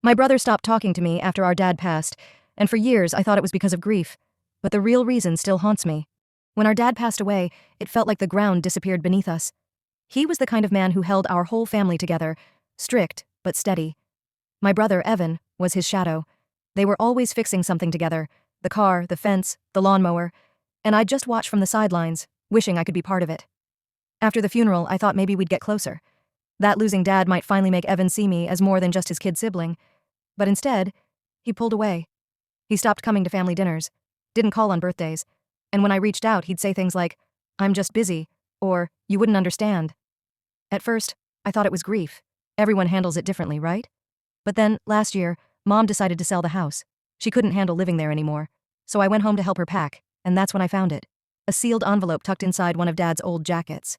My brother stopped talking to me after our dad passed, and for years I thought it was because of grief. But the real reason still haunts me. When our dad passed away, it felt like the ground disappeared beneath us. He was the kind of man who held our whole family together, strict but steady. My brother, Evan, was his shadow. They were always fixing something together, the car, the fence, the lawnmower, and I'd just watch from the sidelines, wishing I could be part of it. After the funeral, I thought maybe we'd get closer. That losing dad might finally make Evan see me as more than just his kid sibling. But instead, he pulled away. He stopped coming to family dinners, didn't call on birthdays, and when I reached out, he'd say things like, "I'm just busy," or "You wouldn't understand." At first, I thought it was grief. Everyone handles it differently, right? But then, last year, Mom decided to sell the house. She couldn't handle living there anymore. So I went home to help her pack, and that's when I found it. A sealed envelope tucked inside one of Dad's old jackets.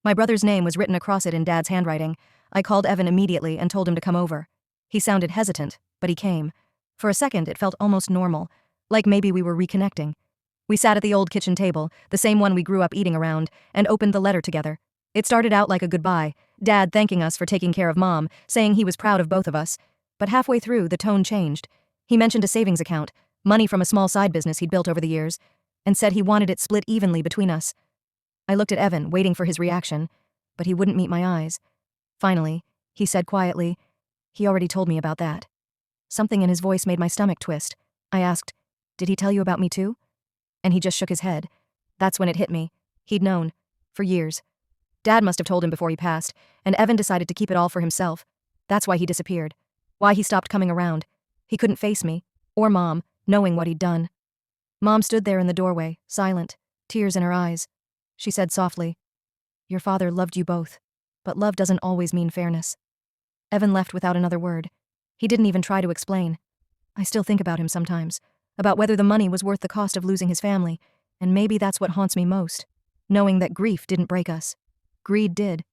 My brother's name was written across it in Dad's handwriting. I called Evan immediately and told him to come over. He sounded hesitant, but he came. For a second, it felt almost normal, like maybe we were reconnecting. We sat at the old kitchen table, the same one we grew up eating around, and opened the letter together. It started out like a goodbye, Dad thanking us for taking care of Mom, saying he was proud of both of us. But halfway through, the tone changed. He mentioned a savings account, money from a small side business he'd built over the years, and said he wanted it split evenly between us. I looked at Evan, waiting for his reaction, but he wouldn't meet my eyes. Finally, he said quietly, "He already told me about that." Something in his voice made my stomach twist. I asked, "Did he tell you about me too?" And he just shook his head. That's when it hit me. He'd known. For years. Dad must have told him before he passed, and Evan decided to keep it all for himself. That's why he disappeared. Why he stopped coming around. He couldn't face me, or Mom, knowing what he'd done. Mom stood there in the doorway, silent, tears in her eyes. She said softly, "Your father loved you both, but love doesn't always mean fairness." Evan left without another word. He didn't even try to explain. I still think about him sometimes, about whether the money was worth the cost of losing his family, and maybe that's what haunts me most, knowing that grief didn't break us. Greed did.